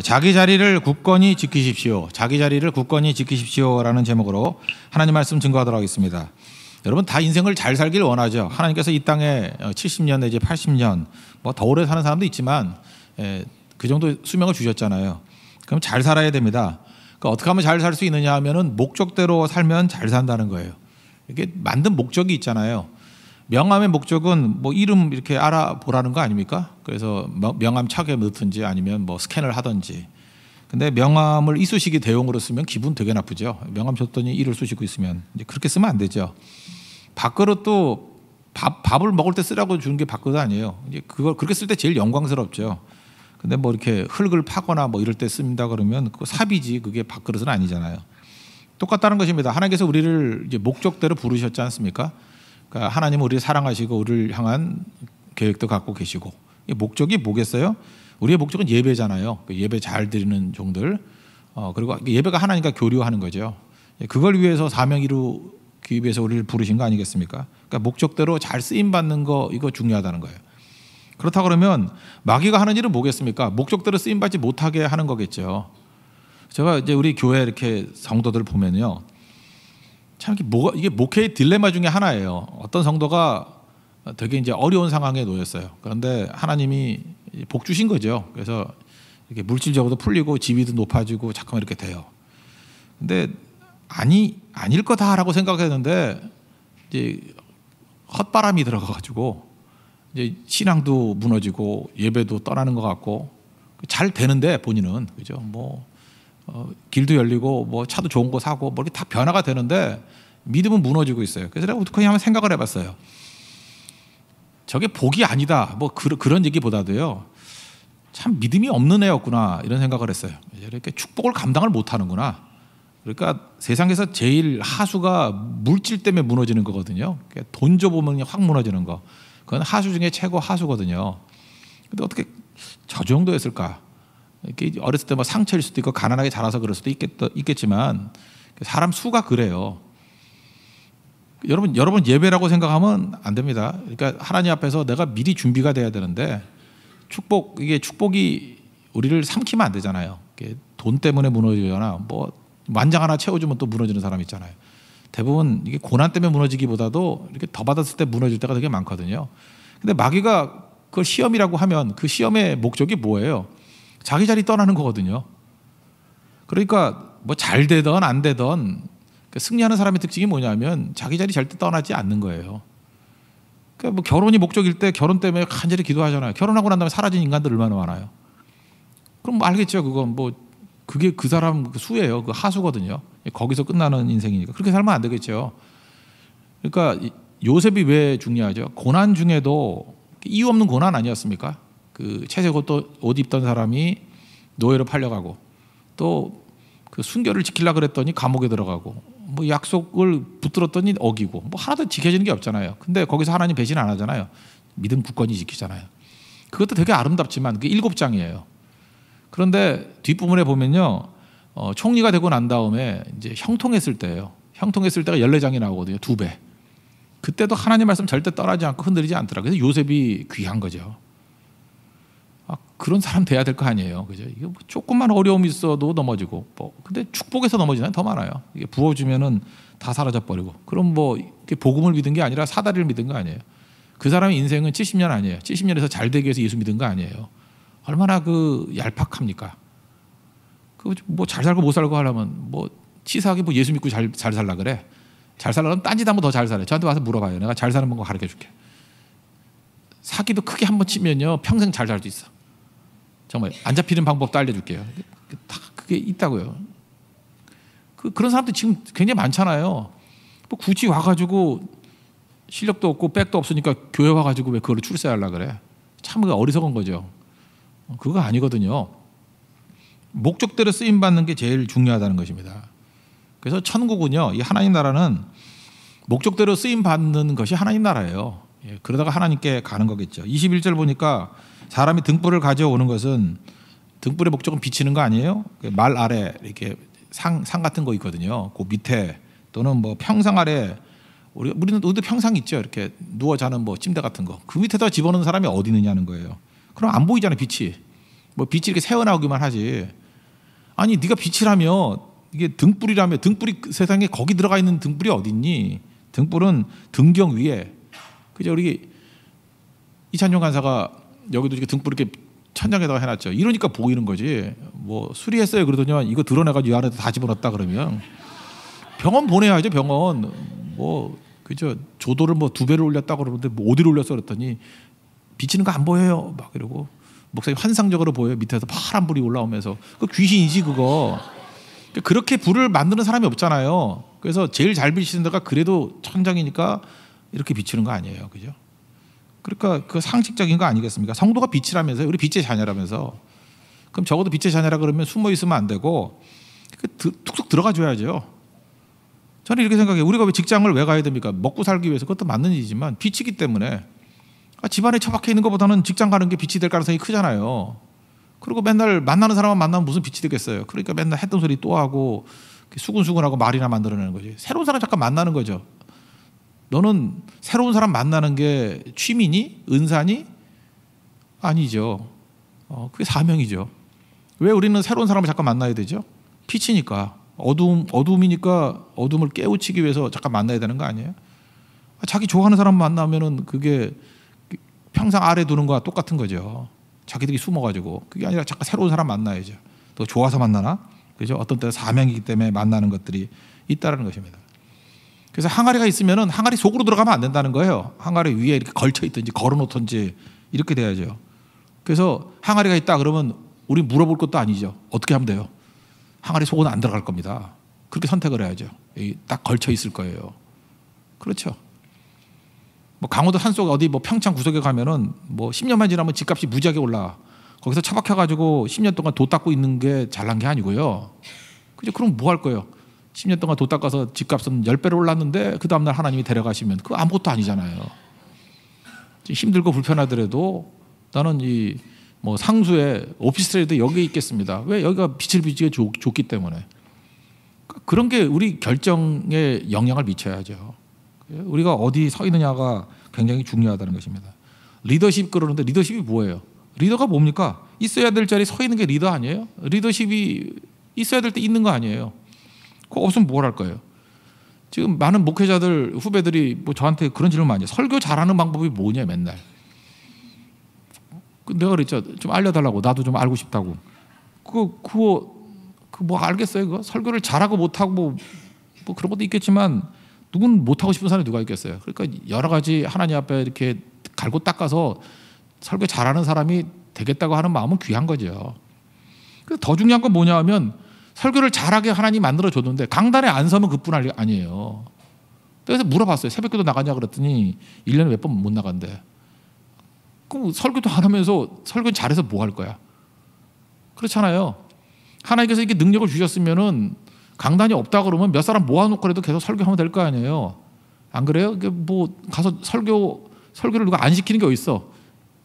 자기 자리를 굳건히 지키십시오. 자기 자리를 굳건히 지키십시오라는 제목으로 하나님 말씀 증거하도록 하겠습니다. 여러분 다 인생을 잘 살길 원하죠. 하나님께서 이 땅에 70년 내지 80년 뭐 더 오래 사는 사람도 있지만 그 정도 수명을 주셨잖아요. 그럼 잘 살아야 됩니다. 그러니까 어떻게 하면 잘 살 수 있느냐 하면은 목적대로 살면 잘 산다는 거예요. 이게 만든 목적이 있잖아요. 명함의 목적은 뭐 이름 이렇게 알아보라는 거 아닙니까? 그래서 명함 차게 넣든지 아니면 뭐 스캔을 하든지. 근데 명함을 이쑤시개 대용으로 쓰면 기분 되게 나쁘죠. 명함 줬더니 이를 쑤시고 있으면 이제 그렇게 쓰면 안 되죠. 밥그릇도 밥을 먹을 때 쓰라고 주는 게 밥그릇 아니에요. 이제 그걸 그렇게 쓸 때 제일 영광스럽죠. 근데 뭐 이렇게 흙을 파거나 뭐 이럴 때 씁니다 그러면 그거 삽이지 그게 밥그릇은 아니잖아요. 똑같다는 것입니다. 하나님께서 우리를 이제 목적대로 부르셨지 않습니까? 그러니까 하나님은 우리를 사랑하시고 우리를 향한 계획도 갖고 계시고 이 목적이 뭐겠어요? 우리의 목적은 예배잖아요. 예배 잘 드리는 종들 그리고 예배가 하나님과 교류하는 거죠. 그걸 위해서 사명 이루기 위해서 우리를 부르신 거 아니겠습니까? 그러니까 목적대로 잘 쓰임 받는 거 이거 중요하다는 거예요. 그렇다 그러면 마귀가 하는 일은 뭐겠습니까? 목적대로 쓰임 받지 못하게 하는 거겠죠. 제가 이제 우리 교회 이렇게 성도들 보면요. 참 이게 목회의 딜레마 중에 하나예요. 어떤 성도가 되게 이제 어려운 상황에 놓였어요. 그런데 하나님이 복 주신 거죠. 그래서 이렇게 물질적으로도 풀리고 지위도 높아지고 잠깐 이렇게 돼요. 근데 아닐 거다라고 생각했는데 이제 헛바람이 들어가가지고 이제 신앙도 무너지고 예배도 떠나는 것 같고 잘 되는데 본인은 그죠. 뭐 길도 열리고 뭐 차도 좋은 거 사고 뭐 이렇게 다 변화가 되는데 믿음은 무너지고 있어요. 그래서 내가 어떻게 한번 생각을 해봤어요. 저게 복이 아니다. 뭐 그런 얘기보다도요. 참 믿음이 없는 애였구나 이런 생각을 했어요. 이렇게 축복을 감당을 못하는구나. 그러니까 세상에서 제일 하수가 물질 때문에 무너지는 거거든요. 돈 줘보면 확 무너지는 거. 그건 하수 중에 최고 하수거든요. 근데 어떻게 저 정도였을까? 이렇게 어렸을 때 뭐 상처일 수도 있고 가난하게 자라서 그럴 수도 있겠지만 사람 수가 그래요. 여러분 예배라고 생각하면 안 됩니다. 그러니까 하나님 앞에서 내가 미리 준비가 돼야 되는데 이게 축복이 우리를 삼키면 안 되잖아요. 돈 때문에 무너지거나 뭐 만장 하나 채워주면 또 무너지는 사람 있잖아요. 대부분 이게 고난 때문에 무너지기보다도 이렇게 더 받았을 때 무너질 때가 되게 많거든요. 근데 마귀가 그걸 시험이라고 하면 그 시험의 목적이 뭐예요? 자기 자리 떠나는 거거든요. 그러니까 뭐 잘 되든 안 되든 승리하는 사람의 특징이 뭐냐면 자기 자리 절대 떠나지 않는 거예요. 그러니까 뭐 결혼이 목적일 때 결혼 때문에 간절히 기도하잖아요. 결혼하고 난 다음에 사라진 인간들 얼마나 많아요. 그럼 뭐 알겠죠. 그건 뭐 그게 그 사람 수예요. 그 하수거든요. 거기서 끝나는 인생이니까 그렇게 살면 안 되겠죠. 그러니까 요셉이 왜 중요하죠? 고난 중에도 이유 없는 고난 아니었습니까? 그 채색 옷 입던 사람이 노예로 팔려가고 또 그 순결을 지키려고 그랬더니 감옥에 들어가고 뭐 약속을 붙들었더니 어기고 뭐 하나도 지켜지는 게 없잖아요. 근데 거기서 하나님 배신 안 하잖아요. 믿음 굳건히 지키잖아요. 그것도 되게 아름답지만 그게 7장이에요. 그런데 뒷부분에 보면요. 총리가 되고 난 다음에 이제 형통했을 때예요. 형통했을 때가 14장이 나오거든요. 2배. 그때도 하나님 말씀 절대 떠나지 않고 흔들리지 않더라고요. 그래서 요셉이 귀한 거죠. 그런 사람 돼야 될 거 아니에요. 그죠? 이게 뭐 조금만 어려움이 있어도 넘어지고, 근데 축복에서 넘어지는 더 많아요. 이게 부어주면은 다 사라져 버리고. 그럼 뭐 복음을 믿은 게 아니라 사다리를 믿은 거 아니에요. 그 사람의 인생은 70년 아니에요. 70년에서 잘 되기 위해서 예수 믿은 거 아니에요. 얼마나 그 얄팍합니까? 그 뭐 잘 살고 못 살고 하려면 뭐 치사하게 뭐 예수 믿고 잘 살라 그래. 잘 살려면 딴짓 하면 더 잘 살아요. 저한테 와서 물어봐요. 내가 잘 사는 방법 가르쳐 줄게. 사기도 크게 한번 치면요 평생 잘 살 수 있어. 정말 안 잡히는 방법도 알려줄게요. 다 그게 있다고요. 그런 사람들 지금 굉장히 많잖아요. 뭐 굳이 와가지고 실력도 없고 백도 없으니까 교회 와가지고 왜 그걸 출세하려 그래? 참 어리석은 거죠. 그거 아니거든요. 목적대로 쓰임 받는 게 제일 중요하다는 것입니다. 그래서 천국은요, 이 하나님 나라는 목적대로 쓰임 받는 것이 하나님 나라예요. 그러다가 하나님께 가는 거겠죠. 21절 보니까 사람이 등불을 가져오는 것은 등불의 목적은 비치는 거 아니에요? 말 아래 이렇게 상 같은 거 있거든요. 그 밑에 또는 뭐 평상 아래 우리는 평상 있죠. 이렇게 누워 자는 뭐 침대 같은 거. 그 밑에다 집어넣는 사람이 어디 있느냐는 거예요. 그럼 안 보이잖아요. 빛이. 뭐 빛이 이렇게 새어나오기만 하지. 아니 네가 빛이라며 이게 등불이라며 등불이 세상에 거기 들어가 있는 등불이 어딨니? 등불은 등경 위에 그죠? 우리 이찬용 간사가 여기도 이렇게 등불 이렇게 천장에다가 해놨죠. 이러니까 보이는 거지. 뭐 수리했어요 그러더니만 이거 드러내가지고 이 안에다 다 집어넣었다 그러면 병원 보내야죠. 병원 뭐 그죠? 조도를 뭐 2배를 올렸다 그러는데 뭐 어디를 올렸어 그랬더니 비치는 거 안 보여요. 막 이러고 목사님 환상적으로 보여요. 밑에서 파란 불이 올라오면서 그 귀신이지 그거. 그렇게 불을 만드는 사람이 없잖아요. 그래서 제일 잘 비치는 데가 그래도 천장이니까 이렇게 비치는 거 아니에요, 그죠? 그러니까 그 상식적인 거 아니겠습니까? 성도가 빛이라면서요. 우리 빛의 자녀라면서. 그럼 적어도 빛의 자녀라 그러면 숨어 있으면 안 되고 툭툭 들어가 줘야죠. 저는 이렇게 생각해요. 우리가 왜 직장을 왜 가야 됩니까? 먹고 살기 위해서. 그것도 맞는 일이지만 빛이기 때문에 집안에 처박혀 있는 것보다는 직장 가는 게 빛이 될 가능성이 크잖아요. 그리고 맨날 만나는 사람만 만나면 무슨 빛이 되겠어요. 그러니까 맨날 했던 소리 또 하고 수근수근하고 말이나 만들어내는 거지. 새로운 사람 잠깐 만나는 거죠. 너는 새로운 사람 만나는 게 취미니? 은사니? 아니죠. 그게 사명이죠. 왜 우리는 새로운 사람을 잠깐 만나야 되죠? 빛이니까. 어두움이니까 어둠을 깨우치기 위해서 잠깐 만나야 되는 거 아니에요? 자기 좋아하는 사람 만나면은 그게 평생 아래 두는 거와 똑같은 거죠. 자기들이 숨어가지고. 그게 아니라 잠깐 새로운 사람 만나야죠. 또 좋아서 만나나? 그죠? 어떤 때는 사명이기 때문에 만나는 것들이 있다는 것입니다. 그래서 항아리가 있으면은 항아리 속으로 들어가면 안 된다는 거예요. 항아리 위에 이렇게 걸쳐 있든지 걸어 놓든지 이렇게 돼야죠. 그래서 항아리가 있다 그러면 우리 물어볼 것도 아니죠. 어떻게 하면 돼요? 항아리 속은 안 들어갈 겁니다. 그렇게 선택을 해야죠. 딱 걸쳐 있을 거예요. 그렇죠. 뭐 강원도 산속 어디 뭐 평창 구석에 가면은 뭐 10년만 지나면 집값이 무지하게 올라. 거기서 처박혀가지고 10년 동안 도 닦고 있는 게 잘난 게 아니고요. 그죠? 그럼 뭐 할 거예요? 10년 동안 도 닦아서 집값은 10배로 올랐는데 그 다음날 하나님이 데려가시면 그거 아무것도 아니잖아요. 힘들고 불편하더라도 나는 이 뭐 상수에 오피스텔에도 여기 있겠습니다. 왜? 여기가 빛을 비치게 좋기 때문에. 그런 게 우리 결정에 영향을 미쳐야죠. 우리가 어디 서 있느냐가 굉장히 중요하다는 것입니다. 리더십 그러는데 리더십이 뭐예요? 리더가 뭡니까? 있어야 될 자리에 서 있는 게 리더 아니에요? 리더십이 있어야 될 때 있는 거 아니에요? 그거 없으면 뭘 할 거예요? 지금 많은 목회자들 후배들이 뭐 저한테 그런 질문 많이 해요. 설교 잘하는 방법이 뭐냐 맨날. 내가 그랬죠. 좀 알려달라고. 나도 좀 알고 싶다고. 그거 뭐 알겠어요? 그거 설교를 잘하고 못하고 뭐 그런 것도 있겠지만 누군 못하고 싶은 사람이 누가 있겠어요? 그러니까 여러 가지 하나님 앞에 이렇게 갈고 닦아서 설교 잘하는 사람이 되겠다고 하는 마음은 귀한 거죠. 더 중요한 건 뭐냐 하면 설교를 잘하게 하나님 만들어줬는데 강단에 안 서면 그뿐 아니에요. 그래서 물어봤어요. 새벽기도 나가냐 그랬더니 1년에 몇 번 못 나간대. 그럼 설교도 안 하면서 설교 잘해서 뭐 할 거야? 그렇잖아요. 하나님께서 이렇게 능력을 주셨으면은 강단이 없다 그러면 몇 사람 모아놓고라도 계속 설교하면 될 거 아니에요. 안 그래요? 뭐 가서 설교를 누가 안 시키는 게 어디 있어?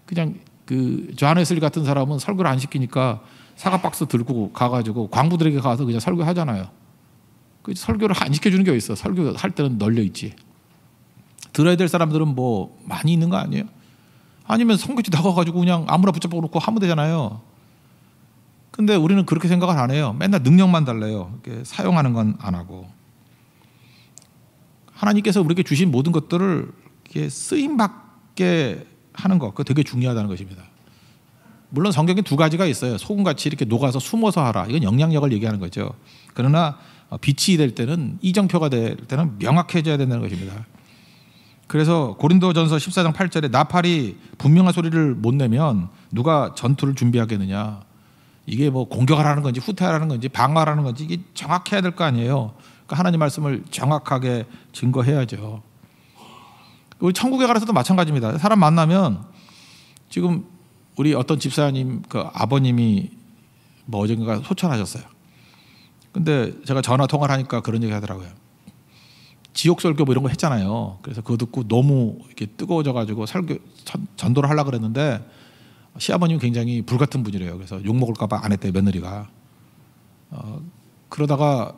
그냥 그 조한 웨슬리 같은 사람은 설교를 안 시키니까 사과 박스 들고 가가지고 광부들에게 가서 그냥 설교하잖아요. 그 설교를 안 시켜주는 게 어디 있어? 설교할 때는 널려 있지. 들어야 될 사람들은 뭐 많이 있는 거 아니에요? 아니면 성교지 나가가지고 그냥 아무나 붙잡아 놓고 하면 되잖아요. 근데 우리는 그렇게 생각을 안 해요. 맨날 능력만 달래요. 이렇게 사용하는 건 안 하고. 하나님께서 우리에게 주신 모든 것들을 이렇게 쓰임받게 하는 것, 그거 되게 중요하다는 것입니다. 물론 성경에 2가지가 있어요. 소금같이 이렇게 녹아서 숨어서 하라. 이건 영향력을 얘기하는 거죠. 그러나 빛이 될 때는, 이정표가 될 때는 명확해져야 된다는 것입니다. 그래서 고린도전서 14장 8절에 나팔이 분명한 소리를 못 내면 누가 전투를 준비하겠느냐. 이게 뭐 공격하라는 건지 후퇴하라는 건지 방어하라는 건지 이게 정확해야 될 거 아니에요. 그러니까 하나님 말씀을 정확하게 증거해야죠. 우리 천국에 가서도 마찬가지입니다. 사람 만나면 지금 우리 어떤 집사님 그 아버님이 뭐 어젠가 소천하셨어요. 근데 제가 전화 통화를 하니까 그런 얘기 하더라고요. 지옥 설교 뭐 이런 거 했잖아요. 그래서 그거 듣고 너무 이렇게 뜨거워져 가지고 전도를 하려고 그랬는데 시아버님이 굉장히 불같은 분이래요. 그래서 욕먹을까 봐 안 했대요, 며느리가. 그러다가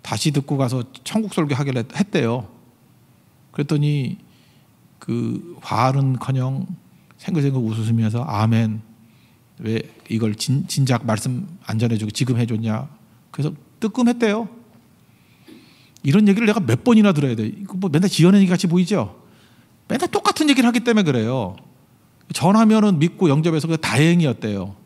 다시 듣고 가서 천국 설교 하길래 했대요. 그랬더니 그 화는커녕 생글생글 웃으면서 아멘, 왜 이걸 진작 말씀 안 전해주고 지금 해줬냐. 그래서 뜨끔했대요. 이런 얘기를 내가 몇 번이나 들어야 돼. 이거 뭐 맨날 지어내기 같이 보이죠? 맨날 똑같은 얘기를 하기 때문에 그래요. 전하면은 믿고 영접해서 그 다행이었대요.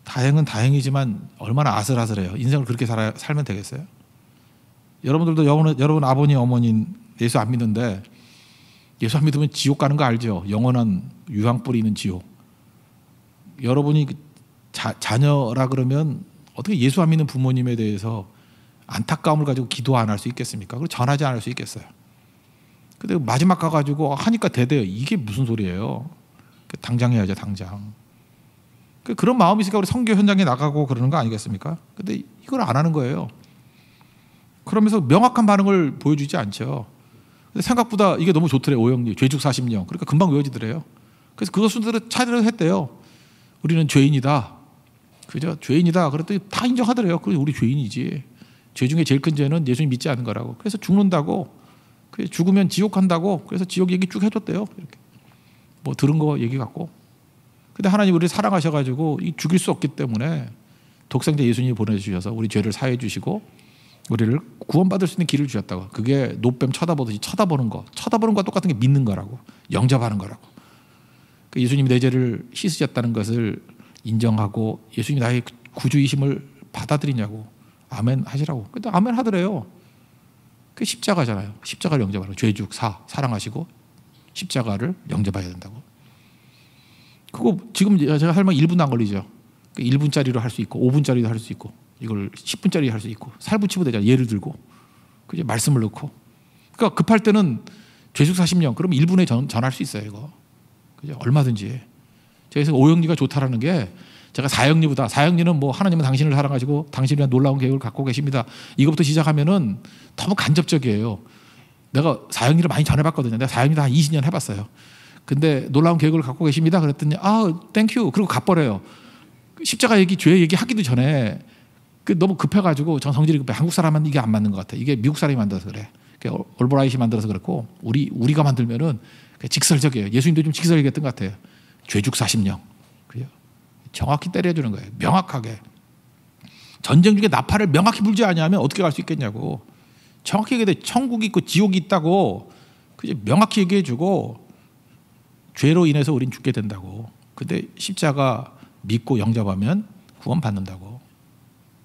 다행은 다행이지만 얼마나 아슬아슬해요. 인생을 그렇게 살면 되겠어요? 여러분들도 여러분 아버님 어머니 예수 안 믿는데 예수 안 믿으면 지옥 가는 거 알죠? 영원한 유황 뿌리는 지옥. 여러분이 자녀라 그러면 어떻게 예수 안 믿는 부모님에 대해서 안타까움을 가지고 기도 안 할 수 있겠습니까? 그리고 전하지 않을 수 있겠어요? 근데 마지막 가가지고 하니까 대대요. 이게 무슨 소리예요? 당장 해야죠, 당장. 그런 마음이 있으니까 우리 선교 현장에 나가고 그러는 거 아니겠습니까? 근데 이걸 안 하는 거예요. 그러면서 명확한 반응을 보여주지 않죠. 근데 생각보다 이게 너무 좋더래요. 오영리 죄죽 40년. 그러니까 금방 외워지더래요. 그래서 그것 순서대로 차례를 했대요. 우리는 죄인이다. 그죠? 죄인이다. 그랬더니 다 인정하더래요. 그래 우리 죄인이지. 죄 중에 제일 큰 죄는 예수님 믿지 않는 거라고. 그래서 죽는다고. 죽으면 지옥 간다고. 그래서 지옥 얘기 쭉 해줬대요. 이렇게. 뭐 들은 거 얘기 같고. 근데 하나님 우리를 사랑하셔가지고 죽일 수 없기 때문에 독생자 예수님이 보내주셔서 우리 죄를 사해 주시고 우리를 구원받을 수 있는 길을 주셨다고. 그게 노뱀 쳐다보듯이 쳐다보는 거. 쳐다보는 거와 똑같은 게 믿는 거라고. 영접하는 거라고. 예수님이 내 죄를 씻으셨다는 것을 인정하고 예수님이 나의 구주이심을 받아들이냐고. 아멘 하시라고. 근데 아멘 하더래요. 그게 십자가잖아요. 십자가를 영접하라고. 죄죽 사랑하시고 십자가를 영접해야 된다고. 그거 지금 제가 할 말 1분도 안 걸리죠. 1분짜리로 할 수 있고 5분짜리도 할 수 있고 이걸 10분짜리 할 수 있고 살붙이면 되잖아요. 예를 들고 그죠? 말씀을 넣고. 그러니까 급할 때는 죄죽 40년 그러면 1분에 전할 수 있어요. 이거 그죠? 얼마든지. 그래서 오영리가 좋다라는 게 제가 사형리보다 사형리는 뭐 하나님은 당신을 사랑하시고 당신이란 놀라운 계획을 갖고 계십니다. 이것부터 시작하면은 너무 간접적이에요. 내가 사형리를 많이 전해봤거든요. 내가 사형리도 한 20년 해봤어요. 근데 놀라운 계획을 갖고 계십니다. 그랬더니 땡큐. 그리고 가버려요. 십자가 얘기, 죄 얘기 하기도 전에 너무 급해가지고 전 성질이 급해. 한국 사람은 이게 안 맞는 것 같아. 이게 미국 사람이 만들어서 그래. 올브라이트이 만들어서 그렇고 우리가 만들면은 직설적이에요. 예수님도 좀 직설적이었던 것 같아요. 죄죽 40년. 그죠? 정확히 때려주는 거예요. 명확하게. 전쟁 중에 나팔을 명확히 불지 않으면 어떻게 갈 수 있겠냐고. 정확히 얘기해. 천국이 있고 지옥이 있다고. 그죠? 명확히 얘기해주고 죄로 인해서 우린 죽게 된다고. 근데 십자가 믿고 영접하면 구원받는다고.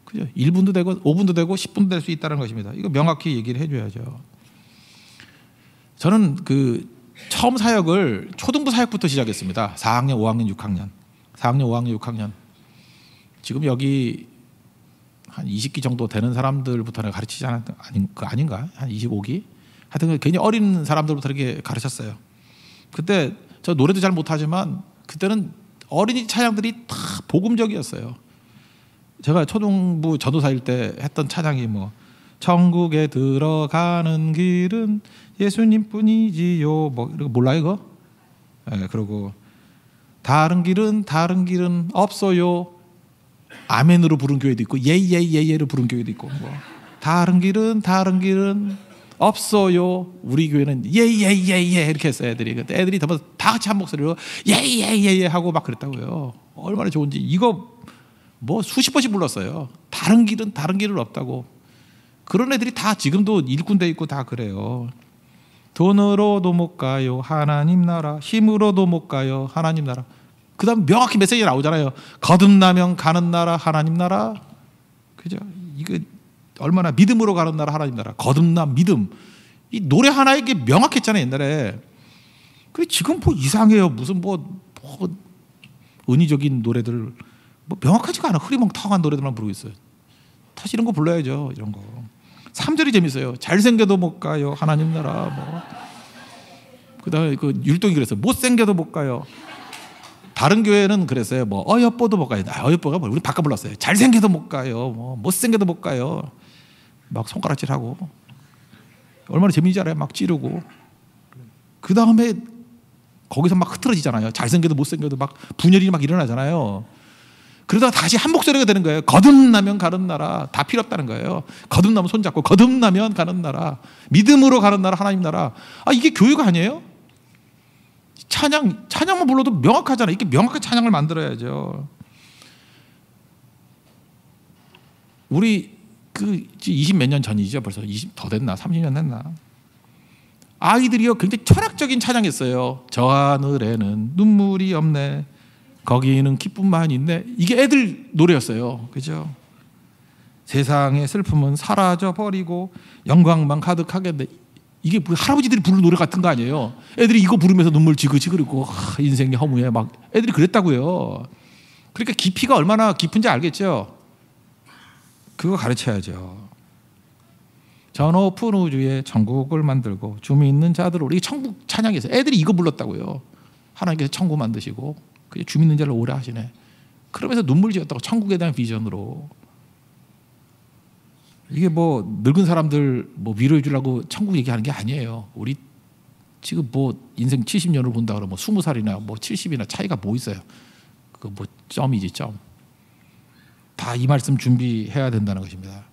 그죠? 1분도 되고 5분도 되고 10분도 될 수 있다는 것입니다. 이거 명확히 얘기를 해줘야죠. 저는 처음 사역을 초등부 사역부터 시작했습니다. 4학년, 5학년, 6학년. 4학년, 5학년, 6학년. 지금 여기 한 20기 정도 되는 사람들부터 내가 가르치지 아닌가? 한 25기? 하여튼 괜히 어린 사람들부터 이렇게 가르쳤어요. 그때 저 노래도 잘 못하지만 그때는 어린이 찬양들이 다 복음적이었어요. 제가 초등부 전도사일 때 했던 찬양이 뭐 천국에 들어가는 길은 예수님뿐이지요. 뭐 이거 몰라요 이거? 네, 그리고 다른 길은 없어요. 아멘으로 부른 교회도 있고 예예예예로 부른 교회도 있고 뭐 다른 길은 없어요. 우리 교회는 예예예예 이렇게 했어요. 애들이. 근데 애들이 다 같이 한 목소리로 예예예예 하고 막 그랬다고요. 얼마나 좋은지. 이거 뭐 수십 번씩 불렀어요. 다른 길은 없다고. 그런 애들이 다 지금도 일꾼돼 있고 다 그래요. 돈으로도 못 가요 하나님 나라. 힘으로도 못 가요 하나님 나라. 그 다음 명확히 메시지 나오잖아요. 거듭나면 가는 나라 하나님 나라. 그죠? 이거 얼마나 믿음으로 가는 나라 하나님 나라. 거듭남 믿음. 이 노래 하나에 게 명확했잖아요 옛날에. 그래 지금 뭐 이상해요. 무슨 뭐 은희적인 노래들 뭐 명확하지가 않아. 흐리멍텅한 노래들만 부르고 있어요. 다시 이런 거 불러야죠. 이런 거. 3절이 재밌어요. 잘생겨도 못 가요 하나님 나라. 뭐 그다음에 율동이 그랬어요. 못생겨도 못 가요. 다른 교회는 그랬어요. 뭐 어여뻐도 못 가요. 어여뻐가 뭐 우리 바꿔 불렀어요. 잘생겨도 못 가요. 뭐 못생겨도 못 가요. 막 손가락질하고 얼마나 재밌는지 알아요. 막 찌르고 그 다음에 거기서 막 흐트러지잖아요. 잘생겨도 못생겨도 막 분열이 막 일어나잖아요. 그러다가 다시 한 목소리가 되는 거예요. 거듭나면 가는 나라. 다 필요 없다는 거예요. 거듭나면 손잡고 거듭나면 가는 나라. 믿음으로 가는 나라 하나님 나라. 이게 교회가 아니에요? 찬양만 불러도 명확하잖아요. 이렇게 명확한 찬양을 만들어야죠. 우리 그 20몇 년 전이죠. 벌써 20 더 됐나? 30년 됐나? 아이들이요 굉장히 철학적인 찬양했어요. 저 하늘에는 눈물이 없네. 거기는 기쁨만 있네. 이게 애들 노래였어요. 그죠? 세상의 슬픔은 사라져 버리고 영광만 가득하겠네. 이게 할아버지들이 부르는 노래 같은 거 아니에요? 애들이 이거 부르면서 눈물 지그지그리고 인생이 허무해 막 애들이 그랬다고요. 그러니까 깊이가 얼마나 깊은지 알겠죠? 그거 가르쳐야죠. 저 높은 우주에 천국을 만들고 줌이 있는 자들을 이 천국 찬양에서 애들이 이거 불렀다고요. 하나님께서 천국 만드시고 줌 있는 자를 오래 하시네. 그러면서 눈물 지었다고 천국에 대한 비전으로. 이게 뭐 늙은 사람들 뭐 위로해 주려고 천국 얘기하는 게 아니에요. 우리 지금 뭐 인생 70년을 본다 그러면 뭐 20살이나 뭐 70이나 차이가 뭐 있어요. 그 뭐 점이지 점. 다 이 말씀 준비해야 된다는 것입니다.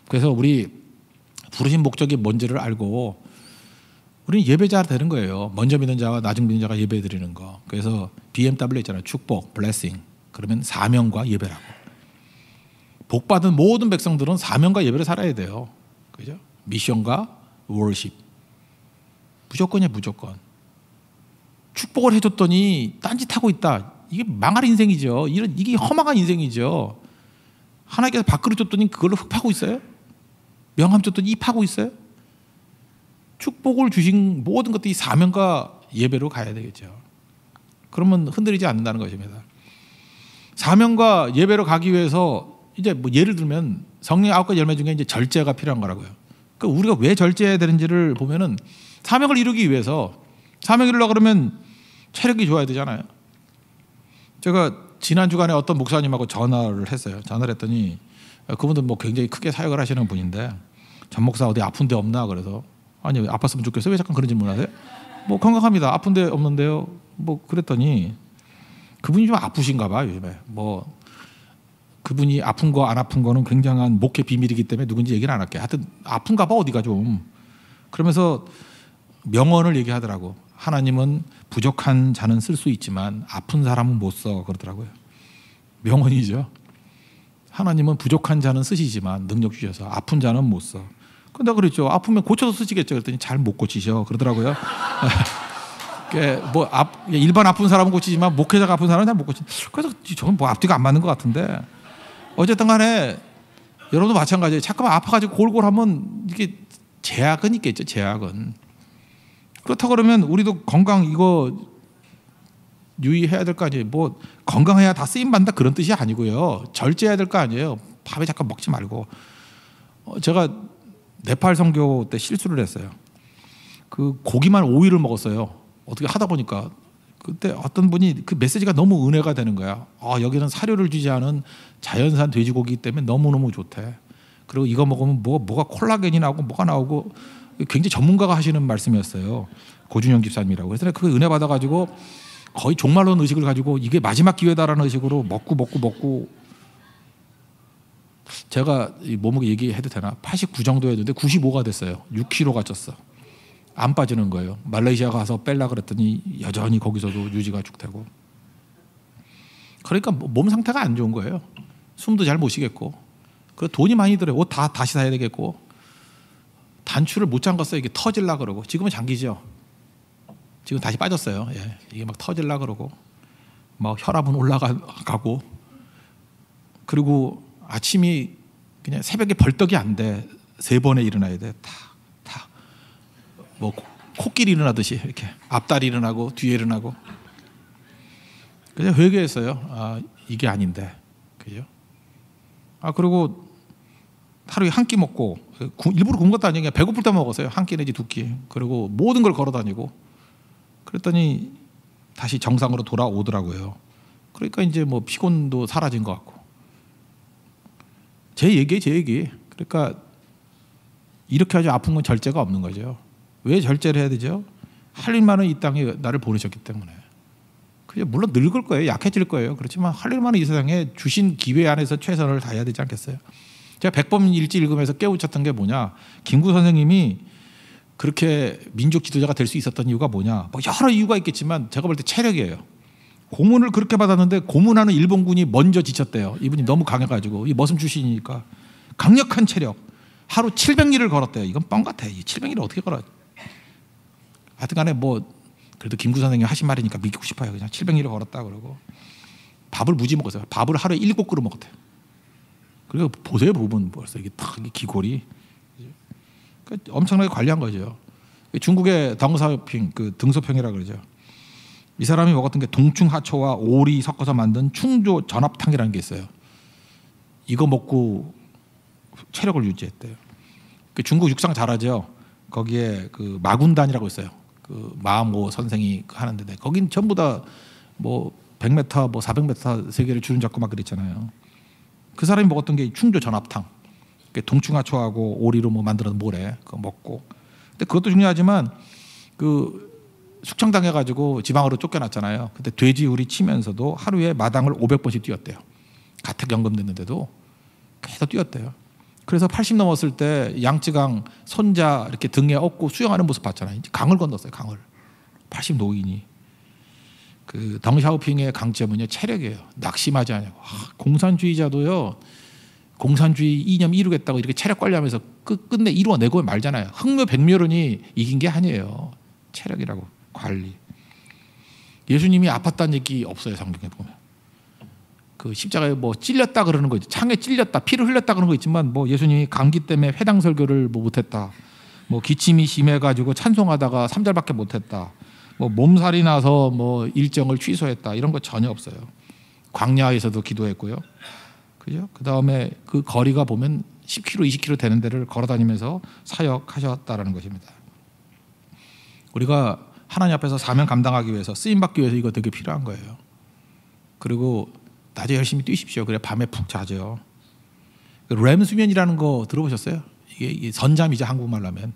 그래서 우리 부르신 목적이 뭔지를 알고 우리는 예배자 되는 거예요. 먼저 믿는 자와 나중 믿는 자가 예배 드리는 거. 그래서 BMW 있잖아요. 축복, 블레싱. 그러면 사명과 예배라고. 복받은 모든 백성들은 사명과 예배를 살아야 돼요. 그죠? 미션과 월십. 무조건이야, 무조건. 축복을 해줬더니 딴짓하고 있다. 이게 망할 인생이죠. 이게 허망한 인생이죠. 하나님께서 밥그릇 줬더니 그걸로 흡하고 있어요? 명함 줬더니 입하고 있어요? 축복을 주신 모든 것들이 사명과 예배로 가야 되겠죠. 그러면 흔들리지 않는다는 것입니다. 사명과 예배로 가기 위해서 이제 뭐 예를 들면 성령 9가지 열매 중에 이제 절제가 필요한 거라고요. 그러니까 우리가 왜 절제해야 되는지를 보면은 사명을 이루기 위해서 사명 이루려고 그러면 체력이 좋아야 되잖아요. 제가 지난 주간에 어떤 목사님하고 전화를 했어요. 전화를 했더니 그분도 뭐 굉장히 크게 사역을 하시는 분인데 전 목사 어디 아픈 데 없나 그래서 아니 아팠으면 좋겠어요. 왜 자꾸 그런 질문하세요? 뭐 건강합니다. 아픈 데 없는데요. 뭐 그랬더니 그분이 좀 아프신가 봐요. 요즘에 뭐 그분이 아픈 거 안 아픈 거는 굉장한 목회 비밀이기 때문에 누군지 얘기는 안 할게요. 하여튼 아픈가 봐 어디가 좀. 그러면서 명언을 얘기하더라고. 하나님은 부족한 자는 쓸 수 있지만 아픈 사람은 못 써 그러더라고요. 명언이죠. 하나님은 부족한 자는 쓰시지만 능력 주셔서 아픈 자는 못 써. 근데 그랬죠. 아프면 고쳐서 쓰시겠죠. 그랬더니 잘 못 고치셔 그러더라고요. 뭐 일반 아픈 사람은 고치지만 목회자가 아픈 사람은 잘 못 고치. 그래서 저는 뭐 앞뒤가 안 맞는 것 같은데 어쨌든 간에 여러분도 마찬가지예요. 잠깐만 아파가지고 골골하면 이게 제약은 있겠죠. 제약은. 그렇다고 그러면 우리도 건강 이거 유의해야 될 거 아니에요. 뭐 건강해야 다 쓰임 받는다 그런 뜻이 아니고요. 절제해야 될 거 아니에요. 밥에 잠깐 먹지 말고. 제가 네팔 선교 때 실수를 했어요. 그 고기만 5일을 먹었어요. 어떻게 하다 보니까 그때 어떤 분이 그 메시지가 너무 은혜가 되는 거야. 여기는 사료를 주지 않은 자연산 돼지고기 때문에 너무너무 좋대. 그리고 이거 먹으면 뭐가 콜라겐이 나오고 뭐가 나오고 굉장히 전문가가 하시는 말씀이었어요. 고준영 집사님이라고. 그래서 그 은혜 받아가지고 거의 종말론 의식을 가지고 이게 마지막 기회다라는 의식으로 먹고 제가 몸무게 얘기해도 되나? 89 정도였는데 95가 됐어요. 6kg가 쪘어. 안 빠지는 거예요. 말레이시아 가서 뺄라 그랬더니 여전히 거기서도 유지가 쭉 되고. 그러니까 몸 상태가 안 좋은 거예요. 숨도 잘 못 쉬겠고. 그리고 돈이 많이 들어요. 옷 다시 사야 되겠고. 단추를 못 잠갔어요. 이게 터질라 그러고. 지금은 잠기죠. 지금 다시 빠졌어요. 예. 이게 막 터질라 그러고. 막 혈압은 올라가고. 그리고 아침이 그냥 새벽에 벌떡이 안 돼. 3번에 일어나야 돼. 뭐 코끼리 일어나듯이 이렇게 앞다리 일어나고 뒤에 일어나고. 그래서 회개했어요. 이게 아닌데, 그죠? 그리고 하루에 한 끼 먹고 일부러 굶은 것도 아니에요. 배고플 때 먹었어요. 한 끼 내지 2끼. 그리고 모든 걸 걸어다니고. 그랬더니 다시 정상으로 돌아오더라고요. 그러니까 이제 뭐 피곤도 사라진 것 같고. 제 얘기. 그러니까 이렇게 아주 아픈 건 절제가 없는 거죠. 왜 절제를 해야 되죠? 할 일만은 이 땅에 나를 보내셨기 때문에. 그냥 물론 늙을 거예요. 약해질 거예요. 그렇지만 할 일만은 이 세상에 주신 기회 안에서 최선을 다해야 되지 않겠어요? 제가 백범 일지 읽으면서 깨우쳤던 게 뭐냐. 김구 선생님이 그렇게 민족 지도자가 될 수 있었던 이유가 뭐냐? 뭐 여러 이유가 있겠지만 제가 볼 때 체력이에요. 고문을 그렇게 받았는데 고문하는 일본군이 먼저 지쳤대요. 이분이 너무 강해가지고 이 머슴 출신이니까 강력한 체력. 하루 700리를 걸었대요. 이건 뻥 같아. 이 700리를 어떻게 걸어? 하여튼간에 뭐 그래도 김구 선생님 하신 말이니까 믿고 싶어요. 그냥 700리를 걸었다 그러고 밥을 무지 먹었어요. 밥을 하루에 7그릇 먹었대요. 그리고 보세요 부분 벌써 이게 탁 기골이 그러니까 엄청나게 관리한 거죠. 중국의 덩사핑 그 등소평이라 그러죠. 이 사람이 먹었던 게 동충하초와 오리 섞어서 만든 충조 전합탕이라는 게 있어요. 이거 먹고 체력을 유지했대요. 그 중국 육상 잘하죠. 거기에 그 마군단이라고 있어요. 그 마모 선생이 하는데 거긴 전부 다 뭐 100m, 뭐 400m 세계를 주름 잡고 막 그랬잖아요. 그 사람이 먹었던 게 충조 전합탕. 동충하초하고 오리로 뭐 만들어서 모래 그거 먹고. 근데 그것도 중요하지만 그 숙청당해가지고 지방으로 쫓겨났잖아요. 그때 돼지우리 치면서도 하루에 마당을 500번씩 뛰었대요. 가택 연금됐는데도 계속 뛰었대요. 그래서 80 넘었을 때 양쯔강 손자 이렇게 등에 업고 수영하는 모습 봤잖아요. 강을 건넜어요. 강을. 80 노인이. 그 덩샤오핑의 강점은요 체력이에요. 낙심하지 않냐고. 공산주의자도요. 공산주의 이념 이루겠다고 이렇게 체력 관리하면서 끝내 이루어내고 말잖아요. 흑묘 백묘론이 이긴 게 아니에요. 체력이라고 관리. 예수님이 아팠다는 얘기 없어요 성경에 보면. 그 십자가에 뭐 찔렸다 그러는 거 있죠. 창에 찔렸다, 피를 흘렸다 그러는 거 있지만 뭐 예수님이 감기 때문에 회당 설교를 뭐 못했다. 뭐 기침이 심해가지고 찬송하다가 3절밖에 못했다. 뭐 몸살이 나서 뭐 일정을 취소했다. 이런 거 전혀 없어요. 광야에서도 기도했고요. 그죠? 그 다음에 그 거리가 보면 10km, 20km 되는 데를 걸어다니면서 사역하셨다라는 것입니다. 우리가 하나님 앞에서 사명 감당하기 위해서 쓰임받기 위해서 이거 되게 필요한 거예요. 그리고 낮에 열심히 뛰십시오. 그래 밤에 푹 자죠. 렘 수면이라는 거 들어보셨어요? 이게 선잠이죠 한국말로 하면.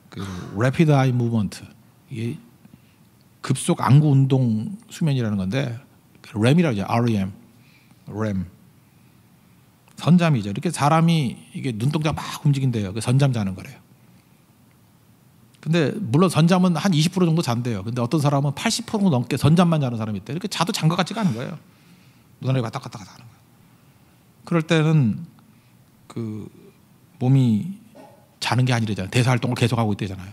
그 Rapid Eye Movement. 이게 급속 안구 운동 수면이라는 건데 REM이라고 하죠. REM. REM. 선잠이죠. 이렇게 사람이 이게 눈동자 막 움직인대요. 그 선잠 자는 거래요. 근데 물론 선잠은 한 20% 정도 잔대요. 근데 어떤 사람은 80% 넘게 선잠만 자는 사람이 있대요. 이렇게 자도 잔 것 같지가 않은 거예요. 눈알이 왔다 갔다 하는 거예요. 그럴 때는 그 몸이 자는 게 아니래잖아요. 대사 활동을 계속하고 있대잖아요.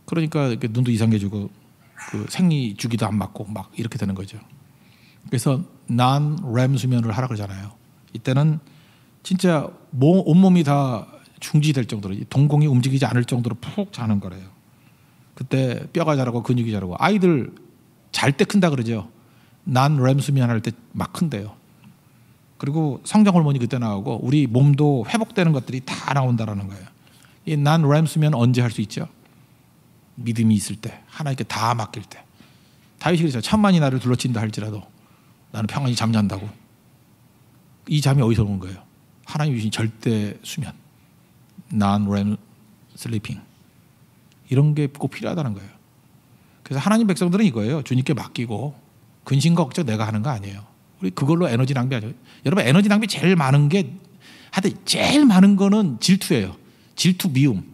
그러니까 이렇게 눈도 이상해지고 그 생리 주기도 안 맞고 막 이렇게 되는 거죠. 그래서 non-REM 수면을 하라 그러잖아요. 이때는 진짜 온몸이 다 중지될 정도로 동공이 움직이지 않을 정도로 푹 자는 거래요. 그때 뼈가 자라고 근육이 자라고 아이들 잘 때 큰다 그러죠. non-REM 수면할 때 막 큰대요. 그리고 성장 호르몬이 그때 나오고 우리 몸도 회복되는 것들이 다 나온다라는 거예요. 이 non-REM 수면 언제 할 수 있죠? 믿음이 있을 때, 하나님께 다 맡길 때. 다윗이 그랬죠. 천만이 나를 둘러친다 할지라도 나는 평안히 잠잔다고. 이 잠이 어디서 온 거예요? 하나님 주신 절대 수면, non-REM sleeping. 이런 게 꼭 필요하다는 거예요. 그래서 하나님 백성들은 이거예요. 주님께 맡기고 근심 걱정 내가 하는 거 아니에요. 우리 그걸로 에너지 낭비하죠. 여러분 에너지 낭비 제일 많은 게 하여튼 제일 많은 거는 질투예요. 질투, 미움.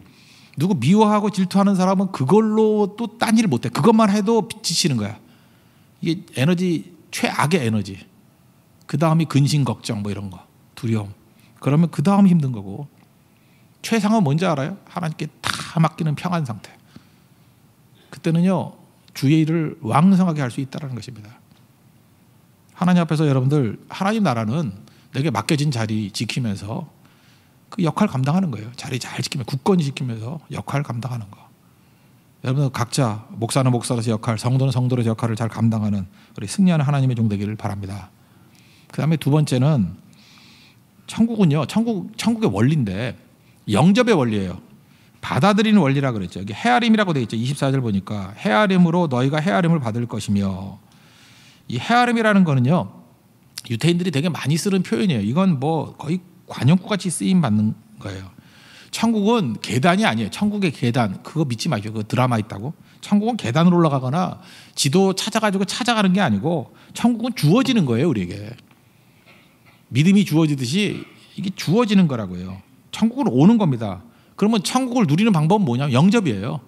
누구 미워하고 질투하는 사람은 그걸로 또 딴 일을 못해. 그것만 해도 지치는 거야. 이게 에너지 최악의 에너지. 그 다음이 근심 걱정 뭐 이런 거 두려움. 그러면 그 다음 힘든 거고 최상은 뭔지 알아요? 하나님께 다 맡기는 평안 상태. 그때는요 주의 일을 왕성하게 할 수 있다는 것입니다. 하나님 앞에서 여러분들 하나님 나라는 내게 맡겨진 자리 지키면서 그 역할 감당하는 거예요. 자리 잘 지키면서 굳건히 지키면서 역할 감당하는 거. 여러분 각자 목사는 목사로서 역할, 성도는 성도로서 역할을 잘 감당하는 우리 승리하는 하나님의 종 되기를 바랍니다. 그 다음에 두 번째는 천국은요. 천국의 원리인데 영접의 원리예요. 받아들이는 원리라 그랬죠. 이게 헤아림이라고 되어 있죠. 24절 보니까 헤아림으로 너희가 헤아림을 받을 것이며 이 헤아림이라는 거는요. 유태인들이 되게 많이 쓰는 표현이에요. 이건 뭐 거의 관용구 같이 쓰임 받는 거예요. 천국은 계단이 아니에요. 천국의 계단 그거 믿지 마십시오. 그거 드라마 있다고. 천국은 계단으로 올라가거나 지도 찾아가지고 찾아가는 게 아니고 천국은 주어지는 거예요. 우리에게. 믿음이 주어지듯이 이게 주어지는 거라고요. 천국은 오는 겁니다. 그러면 천국을 누리는 방법은 뭐냐면 영접이에요.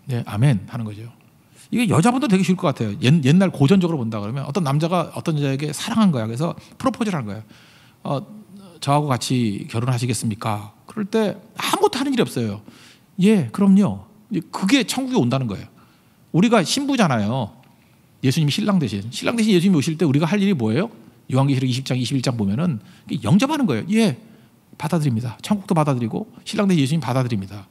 네, 아멘 하는 거죠. 이게 여자분도 되게 쉬울 것 같아요. 옛날 고전적으로 본다 그러면 어떤 남자가 어떤 여자에게 사랑한 거야. 그래서 프로포즈를 한 거예요. 저하고 같이 결혼하시겠습니까? 그럴 때 아무것도 하는 일이 없어요. 예, 그럼요. 그게 천국에 온다는 거예요. 우리가 신부잖아요. 예수님이 신랑 대신 예수님이 오실 때 우리가 할 일이 뭐예요? 요한계시록 20장 21장 보면은 영접하는 거예요. 예, 받아들입니다. 천국도 받아들이고 신랑 대신 예수님 받아들입니다.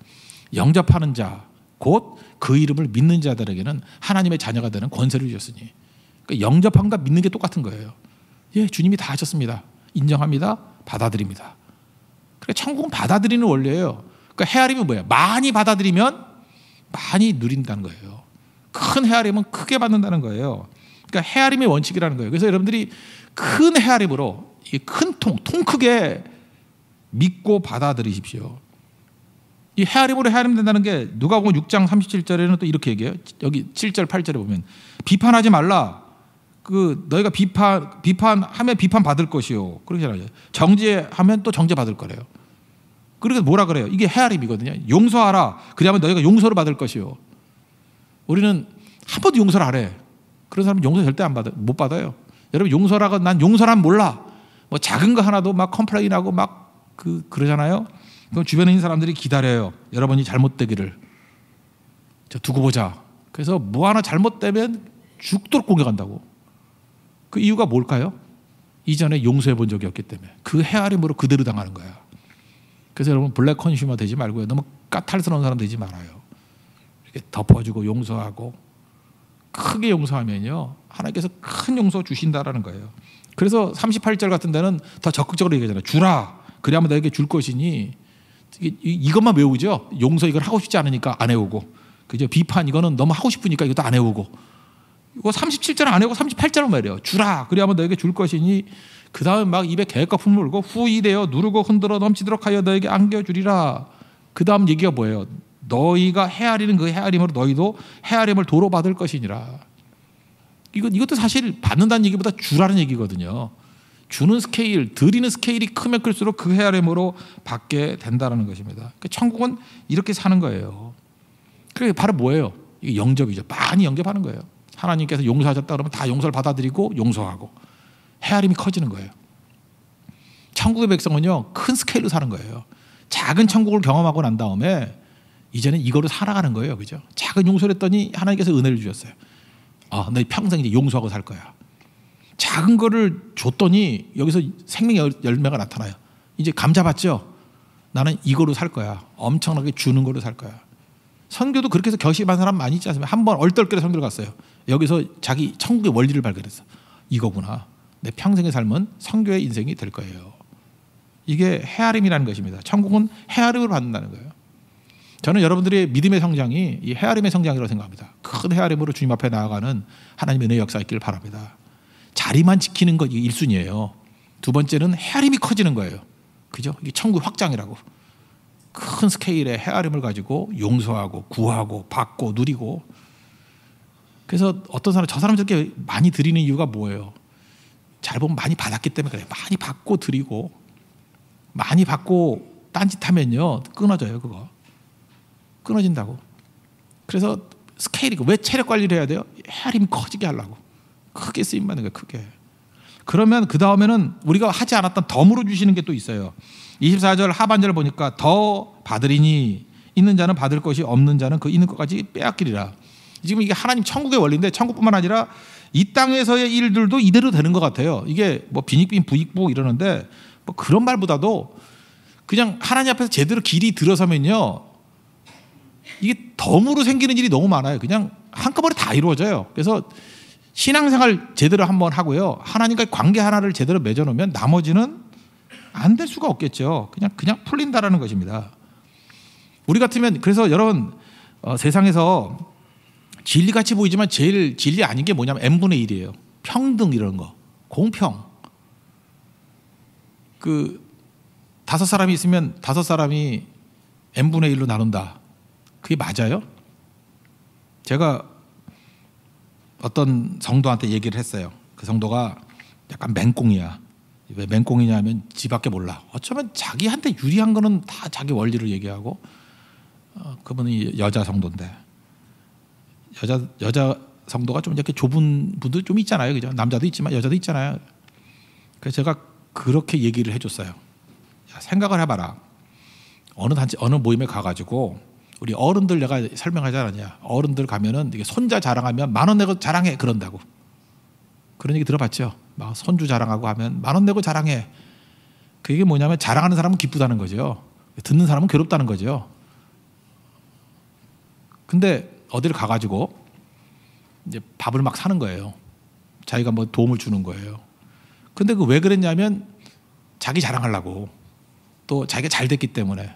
영접하는 자 곧 그 이름을 믿는 자들에게는 하나님의 자녀가 되는 권세를 주셨으니, 그러니까 영접함과 믿는 게 똑같은 거예요. 예, 주님이 다 하셨습니다. 인정합니다. 받아들입니다. 그러니까 천국은 받아들이는 원리예요. 그러니까 헤아림이 뭐예요? 많이 받아들이면 많이 누린다는 거예요. 큰 헤아림은 크게 받는다는 거예요. 그러니까 헤아림의 원칙이라는 거예요. 그래서 여러분들이 큰 헤아림으로 큰 통 크게 믿고 받아들이십시오. 이 헤아림으로 헤아림된다는 게 누가복음 6장 37절에는 또 이렇게 얘기해요. 여기 7절 8절에 보면 비판하지 말라. 너희가 비판하면 비판 받을 것이요. 그러잖아요. 정죄하면 또 정죄 받을 거래요. 그래서 뭐라 그래요? 이게 헤아림이거든요. 용서하라. 그러면 너희가 용서를 받을 것이요. 우리는 한 번도 용서를 안 해. 그런 사람은 용서 절대 못 받아요. 여러분 용서라고 난 용서란 몰라. 뭐 작은 거 하나도 막 컴플레인하고 막 그러잖아요. 그럼 주변에 있는 사람들이 기다려요. 여러분이 잘못되기를. 두고 보자. 그래서 뭐 하나 잘못되면 죽도록 공격한다고. 그 이유가 뭘까요? 이전에 용서해 본 적이 없기 때문에. 그 헤아림으로 그대로 당하는 거야. 그래서 여러분 블랙 컨슈머 되지 말고요. 너무 까탈스러운 사람 되지 말아요. 이렇게 덮어주고 용서하고 크게 용서하면요, 하나님께서 큰 용서 주신다라는 거예요. 그래서 38절 같은 데는 더 적극적으로 얘기하잖아요. 주라. 그래야만 너에게 줄 것이니. 이것만 외우죠. 용서 이걸 하고 싶지 않으니까 안 해오고, 그죠? 비판 이거는 너무 하고 싶으니까 이것도 안 해오고, 이거 37절은 안 해오고 38절은 말이에요. 주라. 그래야만 너에게 줄 것이니. 그 다음 막 입에 개거품 물고 후이되어 누르고 흔들어 넘치도록 하여 너에게 안겨주리라. 그 다음 얘기가 뭐예요? 너희가 헤아리는 그 헤아림으로 너희도 헤아림을 도로 받을 것이니라. 이것도 사실 받는다는 얘기보다 주라는 얘기거든요. 주는 스케일, 드리는 스케일이 크면 클수록 그 헤아림으로 받게 된다는 것입니다. 그러니까 천국은 이렇게 사는 거예요. 그게 바로 뭐예요? 이게 영접이죠. 많이 영접하는 거예요. 하나님께서 용서하셨다 그러면 다 용서를 받아들이고 용서하고 헤아림이 커지는 거예요. 천국의 백성은요, 큰 스케일로 사는 거예요. 작은 천국을 경험하고 난 다음에 이제는 이거로 살아가는 거예요. 그죠? 작은 용서를 했더니 하나님께서 은혜를 주셨어요. 너희 평생 이제 용서하고 살 거야. 작은 거를 줬더니 여기서 생명의 열매가 나타나요. 이제 감 잡았죠? 나는 이거로 살 거야. 엄청나게 주는 거로 살 거야. 선교도 그렇게 해서 결심한 사람 많이 있지 않습니까? 한번 얼떨결에 선교를 갔어요. 여기서 자기 천국의 원리를 발견했어. 이거구나. 내 평생의 삶은 선교의 인생이 될 거예요. 이게 헤아림이라는 것입니다. 천국은 헤아림을 받는다는 거예요. 저는 여러분들의 믿음의 성장이 이 헤아림의 성장이라고 생각합니다. 큰 헤아림으로 주님 앞에 나아가는 하나님의 은혜의 역사 있기를 바랍니다. 자리만 지키는 것, 이게 1순위예요. 두 번째는 헤아림이 커지는 거예요. 그죠? 이게 천국 확장이라고. 큰 스케일의 헤아림을 가지고 용서하고 구하고 받고 누리고. 그래서 어떤 사람, 저 사람 저렇게 많이 드리는 이유가 뭐예요? 잘 보면 많이 받았기 때문에 그래요. 많이 받고 드리고, 많이 받고 딴짓하면요 끊어져요. 그거 끊어진다고. 그래서 스케일이, 왜 체력 관리를 해야 돼요? 헤아림이 커지게 하려고. 크게 쓰임받는 거예요. 크게. 그러면 그 다음에는 우리가 하지 않았던 덤으로 주시는 게 또 있어요. 24절 하반절을 보니까 더 받으리니 있는 자는 받을 것이 없는 자는 그 있는 것까지 빼앗기리라. 지금 이게 하나님 천국의 원리인데, 천국뿐만 아니라 이 땅에서의 일들도 이대로 되는 것 같아요. 이게 뭐 빈익빈 부익부 이러는데, 뭐 그런 말보다도 그냥 하나님 앞에서 제대로 길이 들어서면요, 이게 덤으로 생기는 일이 너무 많아요. 그냥 한꺼번에 다 이루어져요. 그래서 신앙생활 제대로 한번 하고요, 하나님과의 관계 하나를 제대로 맺어놓으면 나머지는 안 될 수가 없겠죠. 그냥 풀린다라는 것입니다. 우리 같으면, 그래서 여러분, 세상에서 진리같이 보이지만 제일 진리 아닌 게 뭐냐면 n분의 1이에요. 평등 이런 거, 공평. 그 5사람이 있으면 5사람이 n분의 1로 나눈다. 그게 맞아요? 제가 어떤 성도한테 얘기를 했어요. 그 성도가 약간 맹꽁이야. 왜 맹꽁이냐면 지밖에 몰라. 어쩌면 자기한테 유리한 거는 다 자기 원리를 얘기하고 그분이 여자 성도인데 여자 성도가 좀 이렇게 좁은 분도 좀 있잖아요, 그죠? 남자도 있지만 여자도 있잖아요. 그래서 제가 그렇게 얘기를 해줬어요. 야, 생각을 해봐라. 어느 모임에 가가지고 우리 어른들 내가 설명하지 않았냐? 어른들 가면은 이게 손자 자랑하면 10,000원 내고 자랑해 그런다고. 그런 얘기 들어봤죠? 막 손주 자랑하고 하면 10,000원 내고 자랑해. 그게 뭐냐면 자랑하는 사람은 기쁘다는 거죠. 듣는 사람은 괴롭다는 거죠. 근데 어디를 가가지고 이제 밥을 막 사는 거예요. 자기가 뭐 도움을 주는 거예요. 근데 그 왜 그랬냐면 자기 자랑하려고, 또 자기가 잘 됐기 때문에.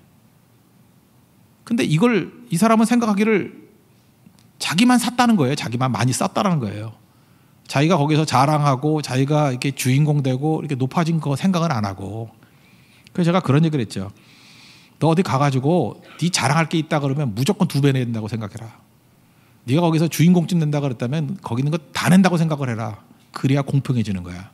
근데 이걸 이 사람은 생각하기를 자기만 샀다는 거예요. 자기만 많이 썼다는 거예요. 자기가 거기서 자랑하고 자기가 이렇게 주인공 되고 이렇게 높아진 거 생각은 안 하고. 그래서 제가 그런 얘기를 했죠. 너 어디 가가지고 네 자랑할 게 있다 그러면 무조건 2배 낸다고 생각해라. 네가 거기서 주인공쯤 낸다 그랬다면 거기 있는 거 다 낸다고 생각을 해라. 그래야 공평해지는 거야.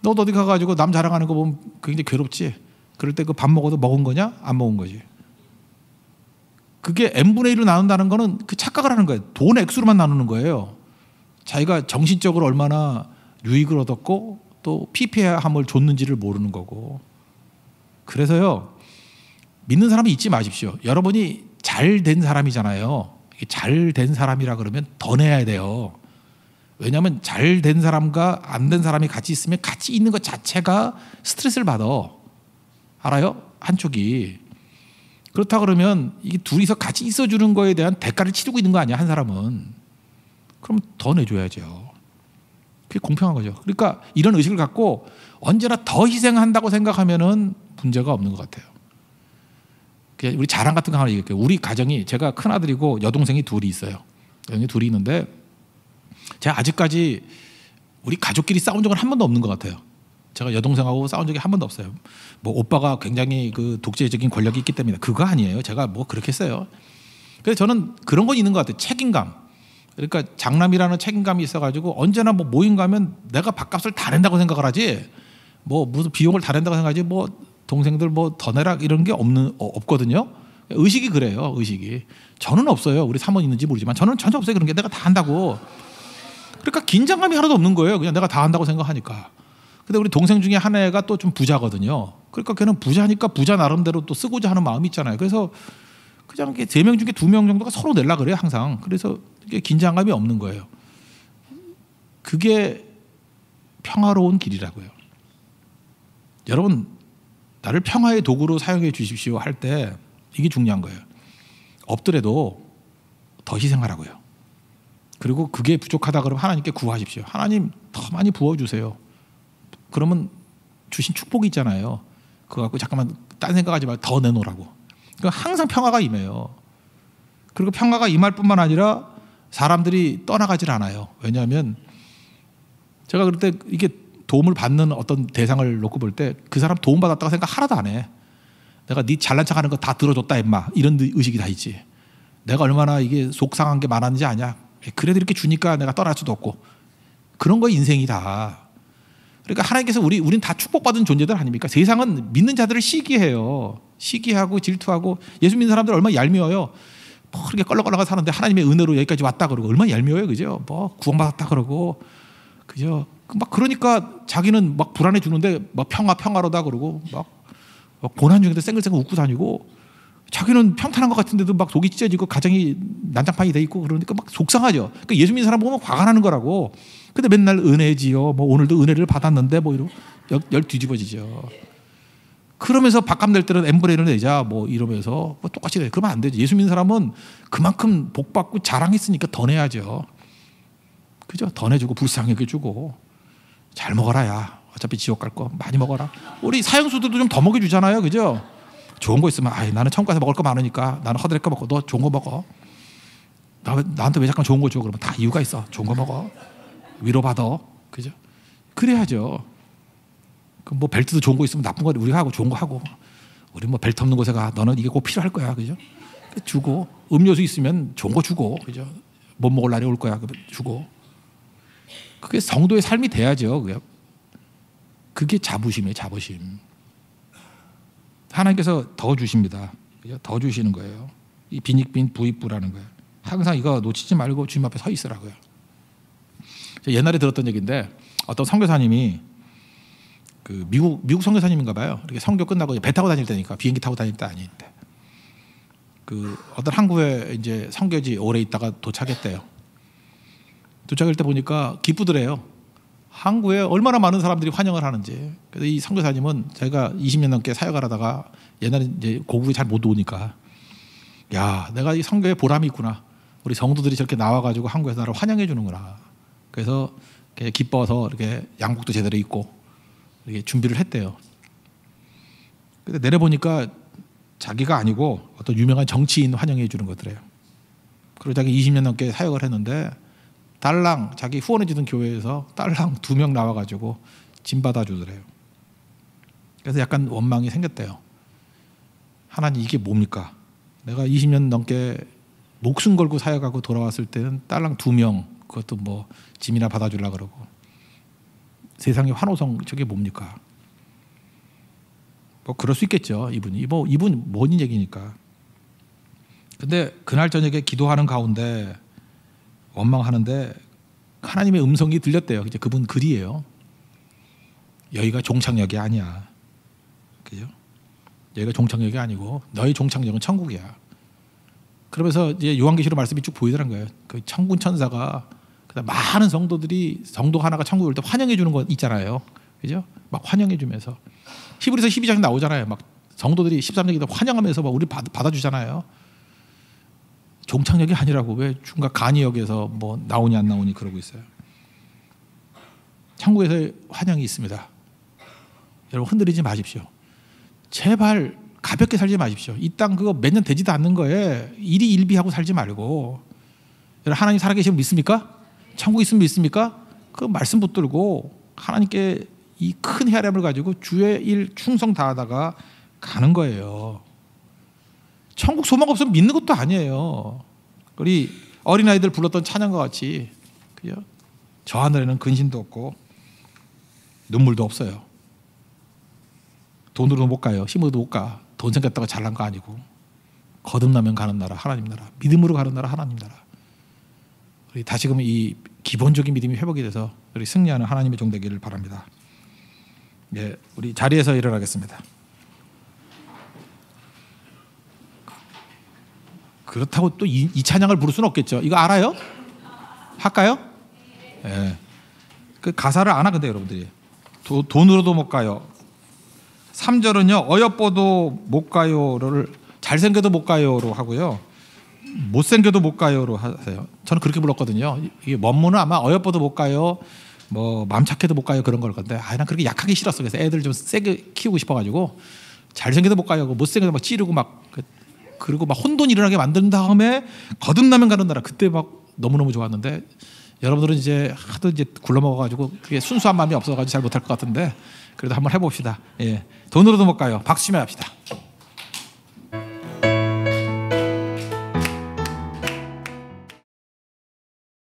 너 어디 가가지고 남 자랑하는 거 보면 굉장히 괴롭지. 그럴 때 그 밥 먹어도 먹은 거냐? 안 먹은 거지. 그게 n분의 1로 나눈다는 거는 그 착각을 하는 거예요. 돈 액수로만 나누는 거예요. 자기가 정신적으로 얼마나 유익을 얻었고 또 피폐함을 줬는지를 모르는 거고. 그래서요, 믿는 사람은 잊지 마십시오. 여러분이 잘 된 사람이잖아요. 잘 된 사람이라 그러면 더 내야 돼요. 왜냐하면 잘 된 사람과 안 된 사람이 같이 있으면 같이 있는 것 자체가 스트레스를 받아. 알아요? 한쪽이. 그렇다 그러면 이게 둘이서 같이 있어주는 거에 대한 대가를 치르고 있는 거 아니야, 한 사람은. 그럼 더 내줘야죠. 그게 공평한 거죠. 그러니까 이런 의식을 갖고 언제나 더 희생한다고 생각하면은 문제가 없는 것 같아요. 우리 자랑 같은 거 하나 얘기할게요. 우리 가정이, 제가 큰아들이고 여동생이 2이 있어요. 여동생이 2이 있는데 제가 아직까지 우리 가족끼리 싸운 적은 한 번도 없는 것 같아요. 제가 여동생하고 싸운 적이 한 번도 없어요. 뭐 오빠가 굉장히 그 독재적인 권력이 있기 때문에 그거 아니에요. 제가 뭐 그렇게 했어요. 그래서 저는 그런 건 있는 것 같아요. 책임감. 그러니까 장남이라는 책임감이 있어가지고 언제나 뭐 모임 가면 내가 밥값을 다 낸다고 생각을 하지, 뭐 무슨 비용을 다 낸다고 생각하지, 뭐 동생들 뭐 더 내라 이런 게 없거든요. 의식이 그래요. 의식이. 저는 없어요. 우리 사모님 있는지 모르지만 저는 전혀 없어요. 그런 게 내가 다 한다고. 그러니까 긴장감이 하나도 없는 거예요. 그냥 내가 다 한다고 생각하니까. 근데 우리 동생 중에 한 애가 또 좀 부자거든요. 그러니까 걔는 부자니까 부자 나름대로 또 쓰고자 하는 마음이 있잖아요. 그래서 그냥 3명 중에 2명 정도가 서로 내려 그래요, 항상. 그래서 이게 긴장감이 없는 거예요. 그게 평화로운 길이라고요. 여러분, 나를 평화의 도구로 사용해 주십시오 할 때 이게 중요한 거예요. 없더라도 더 희생하라고요. 그리고 그게 부족하다 그러면 하나님께 구하십시오. 하나님 더 많이 부어주세요. 그러면 주신 축복이 있잖아요. 그거 갖고 잠깐만 딴 생각하지 말고 더 내놓으라고. 그러니까 항상 평화가 임해요. 그리고 평화가 임할 뿐만 아니라 사람들이 떠나가질 않아요. 왜냐하면 제가 그럴 때 이게 도움을 받는 어떤 대상을 놓고 볼 때 그 사람 도움받았다고 생각 하나도 안 해. 내가 네 잘난 척하는 거 다 들어줬다 임마, 이런 의식이 다 있지. 내가 얼마나 이게 속상한 게 많았는지 아냐. 그래도 이렇게 주니까 내가 떠날 수도 없고. 그런 거 인생이 다. 그러니까 하나님께서 우린 다 축복받은 존재들 아닙니까? 세상은 믿는 자들을 시기해요. 시기하고 질투하고. 예수 믿는 사람들 얼마나 얄미워요. 뭐 그렇게 껄렁껄렁 사는데 하나님의 은혜로 여기까지 왔다 그러고 얼마나 얄미워요, 그죠? 뭐 구원받았다 그러고, 그죠? 막 그러니까 자기는 막 불안해 주는데 막 평화로다 그러고 막 고난 중에도 쌩글쌩글 웃고 다니고, 자기는 평탄한 것 같은데도 막 속이 찢어지고 가정이 난장판이 돼 있고 그러니까 막 속상하죠. 그러니까 예수 믿는 사람 보면 화가 나는 거라고. 근데 맨날 은혜지요. 뭐 오늘도 은혜를 받았는데 뭐 이러고 열 뒤집어지죠. 그러면서 밥값 낼 때는 n분의 1을 내자 뭐 이러면서 뭐 똑같이 내. 그러면 안 되죠. 예수 믿는 사람은 그만큼 복 받고 자랑했으니까 더 내야죠. 그죠? 더 내주고 불쌍하게 주고 잘 먹어라 야. 어차피 지옥 갈 거 많이 먹어라. 우리 사형수들도 좀 더 먹여주잖아요. 그죠? 좋은 거 있으면 나는 천국 가서 먹을 거 많으니까 나는 허드렛 거 먹고 너 좋은 거 먹어. 나한테 왜 잠깐 좋은 거 줘? 그러면 다 이유가 있어. 좋은 거 먹어. 위로받아. 그죠? 그래야죠. 뭐 벨트도 좋은 거 있으면 나쁜 거 우리가 하고 좋은 거 하고. 우리 뭐 벨트 없는 곳에 가. 너는 이게 꼭 필요할 거야. 그죠? 주고. 음료수 있으면 좋은 거 주고. 그죠? 못 먹을 날이 올 거야. 주고. 그게 성도의 삶이 돼야죠. 그게 자부심이에요. 자부심. 하나님께서 더 주십니다. 더 주시는 거예요. 이 빈익빈 부익부라는 거예요. 항상 이거 놓치지 말고 주님 앞에 서 있으라고요. 옛날에 들었던 얘기인데 어떤 선교사님이 그 미국 선교사님인가 봐요. 이렇게 선교 끝나고 배 타고 다닐 때니까 비행기 타고 다닐 때 아닌데 그 어떤 항구에 이제 선교지 오래 있다가 도착했대요. 도착할 때 보니까 기쁘더래요. 항구에 얼마나 많은 사람들이 환영을 하는지. 그래서 이 선교사님은 제가 20년 넘게 사역을 하다가 옛날에 이제 고국에 잘 못 오니까 야, 내가 이 선교에 보람이 있구나. 우리 성도들이 저렇게 나와가지고 한국에서 나를 환영해 주는구나. 그래서 기뻐서 이렇게 양복도 제대로 입고 이렇게 준비를 했대요. 근데 내려보니까 자기가 아니고 어떤 유명한 정치인 환영해 주는 거더래요. 그리고 자기 20년 넘게 사역을 했는데 달랑 자기 후원해 주던 교회에서 달랑 2명 나와가지고 짐 받아주더래요. 그래서 약간 원망이 생겼대요. 하나님 이게 뭡니까? 내가 20년 넘게 목숨 걸고 사역하고 돌아왔을 때는 딸랑 2명 그것도 뭐 짐이나 받아주려고 그러고 세상의 환호성 저게 뭡니까? 뭐 그럴 수 있겠죠. 이분 뭔 얘기니까. 근데 그날 저녁에 기도하는 가운데 원망하는데 하나님의 음성이 들렸대요. 이제 그분 글이에요. 여기가 종착역이 아니야. 그죠? 여기가 종착역이 아니고 너희 종착역은 천국이야. 그러면서 이제 요한계시록 말씀이 쭉 보이더란 거예요. 그 천군 천사가 많은 성도들이 성도 하나가 천국에 올 때 환영해 주는 거 있잖아요. 그죠? 막 환영해 주면서 히브리서 12장에 나오잖아요. 막 성도들이 13장에 환영하면서 막 우리 받아주잖아요. 종착역이 아니라고 왜 중간 간이역에서 뭐 나오니 안 나오니 그러고 있어요. 천국에서 환영이 있습니다. 여러분 흔들리지 마십시오. 제발 가볍게 살지 마십시오. 이 땅 그거 몇 년 되지도 않는 거에 일희일비하고 살지 말고. 여러분 하나님 살아계시면 믿습니까? 천국 있으면 믿습니까? 그 말씀 붙들고 하나님께 이 큰 헤아림을 가지고 주의 일 충성 다하다가 가는 거예요. 천국 소망 없으면 믿는 것도 아니에요. 우리 어린아이들 불렀던 찬양과 같이 그죠? 저 하늘에는 근심도 없고 눈물도 없어요. 돈으로 못 가요. 힘으로도 못 가. 돈 생겼다고 잘난 거 아니고 거듭나면 가는 나라 하나님 나라, 믿음으로 가는 나라 하나님 나라. 우리 다시금 이 기본적인 믿음이 회복이 돼서 우리 승리하는 하나님의 종 되기를 바랍니다. 예, 우리 자리에서 일어나겠습니다. 그렇다고 또 이 찬양을 부를 수는 없겠죠. 이거 알아요? 할까요? 예. 그 가사를 아나 근데 여러분들이 돈으로도 못 가요. 3절은요 어여뻐도 못 가요를 잘생겨도 못 가요로 하고요 못생겨도 못 가요로 하세요. 저는 그렇게 불렀거든요. 이게 원문은 아마 어여뻐도 못 가요 뭐 맘 착해도 못 가요 그런 걸 건데 난 그렇게 약하게 싫었어. 그래서 애들 좀 세게 키우고 싶어가지고 잘생겨도 못 가요 못생겨도 막 찌르고 막 그리고 막 혼돈 일어나게 만든 다음에 거듭나면 가는 나라 그때 막 너무너무 좋았는데 여러분들은 이제 하도 이제 굴러먹어가지고 그게 순수한 마음이 없어가지고 잘 못할 것 같은데 그래도 한번 해봅시다. 예, 돈으로도 못 가요. 박수 치며 합시다.